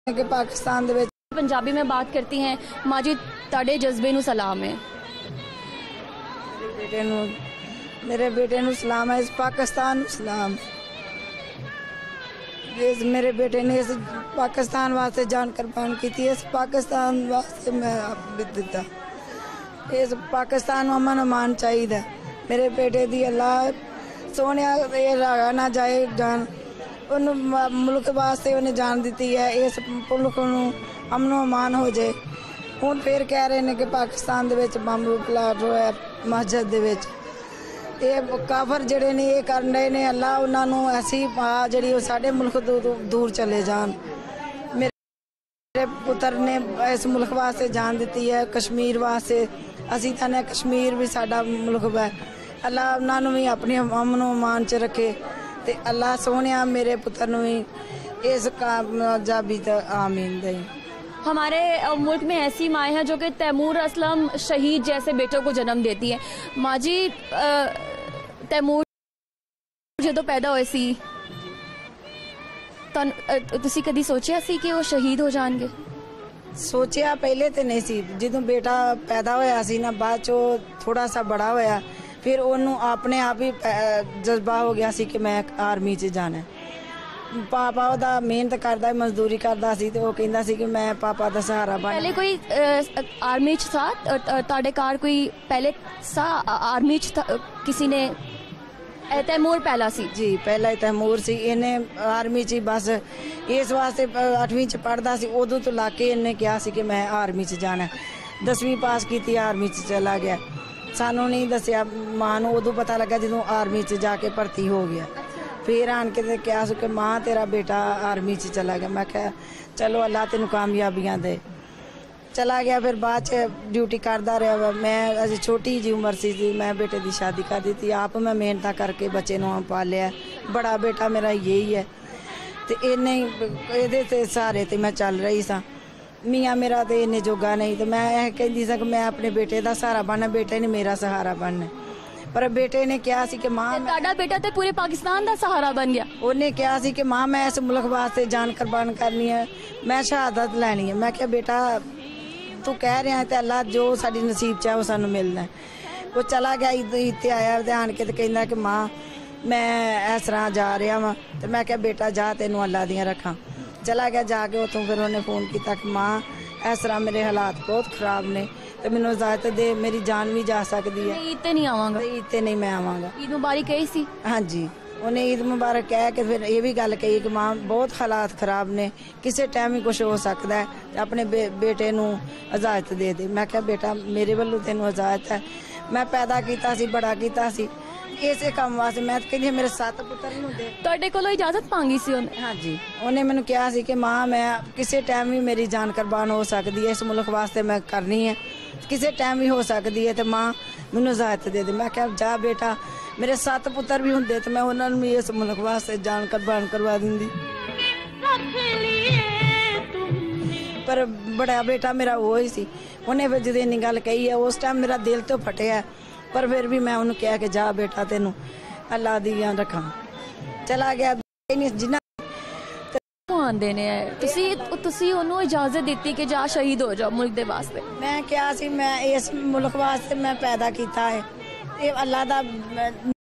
कि पाकिस्तान दे विच पंजाबी में बात करती हैं। माँ जी ताड़े जज्बे नू सलाम है। मेरे बेटे नू सलाम है, इस पाकिस्तान नू सलाम। इस मेरे बेटे ने इस पाकिस्तान वास्ते जान कुर्बान की थी, इस पाकिस्तान वास्ते मैं आप दिता। इस पाकिस्तान नू अमन अमान चाहिए। मेरे बेटे दी अल्लाह सोने रागा ना जाए जान, उन मुल्क वास्ते उन्हें जान दी है। इस मुल्क नू अमनो अमान हो जाए। हुण फिर कह रहे हैं कि पाकिस्तान दे विच बंब ब्लास्ट होया मस्जिद दे विच। ये काफर जड़े ने ये कर रहे ने, अल्लाह उन्होंने ऐसी पा जी साढ़े मुल्क दूर चले जान। मेरे पुत्र ने इस मुल्क वास्ते जान दी है, कश्मीर वास्ते। असी कहने कश्मीर भी साडा मुल्क है। अल्लाह उन्होंने भी अपने अमनो अमान च रखे। ते अल्लाह सोनिया मेरे पुत्र नू भी इस कामयाबी तक आमीन दे। हमारे मुल्क में ऐसी माएँ हैं जो कि तैमूर असलम शहीद जैसे बेटों को जन्म देती हैं। माँ जी तैमूर जो पैदा होए सी, तुसी कदी सोचिया सी कि वो शहीद हो जाएंगे? सोचिया पहले तो नहीं सी, जो बेटा पैदा होया सी ना, बाद चो थोड़ा सा बड़ा होया, फिर उन्होंने अपने आप ही जज्बा हो गया सी कि मैं आर्मी च जाना है। पापा ओदा मेहनत करदा, मजदूरी करदा सी, ते वो कहंदा सी कि मैं पापा दा सहारा बन। पहले कोई आर्मी च था ताड़े कार, कोई पहले सा आर्मी च किसी ने? तैमूर पहला सी जी, पहला ही तैमूर सी। इन्हें आर्मी च बस इस वास्ते 8वीं च पढ़दा सी, उदों तो लाके इन्हें कहा सी कि मैं आर्मी च जाना है। 10वीं पास की, आर्मी च चला गया। सानू नहीं दसिया, मां नू उदों पता लगा जो आर्मी च जाके भर्ती हो गया। फिर आन के क्या कि मां तेरा बेटा आर्मी च चला गया। मैं क्या चलो अल्लाह तेनू कामयाबियां दे। चला गया, फिर बाद च ड्यूटी करता रहा। मैं अजे छोटी जी उम्र सी, मैं बेटे की शादी कर दी थी। आप मैं मेहनत करके बच्चे नू पालिया। बड़ा बेटा मेरा यही है, तो इन्हें ये सहारे ते मैं चल रही सा। मियाँ मेरा तो इन्ने जोगा नहीं, तो मैं कहती सा कि मैं अपने बेटे का सहारा बनना, बेटे ने मेरा सहारा बनना। पर बेटे ने कहा सी कि मां ताड़ा बेटा तो पूरे पाकिस्तान का सहारा बन गया। उन्हें कहा सी कि मां मैं इस मुल्क वास्ते जान कुर्बान करनी है, मैं शहादत लैनी है। मैं क्या बेटा तू कह रहा है तो अल्लाह जो साडी नसीब च है वो सानू मिलना है। वो चला गया, इत्ते आया ध्यान के, तो कहना कि मां मैं इस तरह जा रहा वा। तो मैं क्या बेटा जा, तेनू अल्लाह दियां रखा। चला गया, जाके उतों फिर उन्हें फोन किया कि मां इस तरह मेरे हालात बहुत खराब ने, तो मैनू इजाजत दे, मेरी जान भी जा सकती है। ईद ते नहीं आवांगा? ईद ते नहीं मैं आवांगा। ईद मुबारक कही सी? हाँ जी, उन्हें ईद मुबारक कह के फिर ये भी गल कही कि मां बहुत हालात खराब ने, किसी टाइम ही कुछ हो सकता है, अपने बेटे नू इजाजत दे दे। मैं क्या बेटा मेरे वालों तेनू इजाजत है, मैं पैदा किया सी, बड़ा किया सी इसे काम वास्ते। मैं कहती मेरे 7 पुत्र नू दे। तुहाडे कोलों इजाजत मांगी सी उन्हें? हाँ जी, उन्हें मैनू कहा सी कि मां मैं किसी टाइम भी मेरी जान कुर्बान हो सकती है, इस मुल्क वास्ते मैं करनी है, किसी टाइम भी हो सकती है, तो मां मैनू इजाजत दे दे। मैं क्या जा बेटा, मेरे 7 पुत्र भी होंदे तो मैं उन्होंने भी इस मुल्क वास्ते जान कुर्बान करवा दूंगी। पर बड़ा बेटा मेरा वो ही सी। उन्हें फिर जो इन्नी गल कही है, उस टाइम मेरा दिल तो फटिया, पर फिर भी मैं उन्हें कहा कि जा बेटा तेनू अल्लाह दियां रखा। चला गया। जिन्ना आंदे ने तुसी ओनू इजाजत दी कि जा शहीद हो जाओ मुल्क दे वास्ते? मैं क्या सी, मैं इस मुल्क वास्ते मैं पैदा किया है, ये अल्लाह दा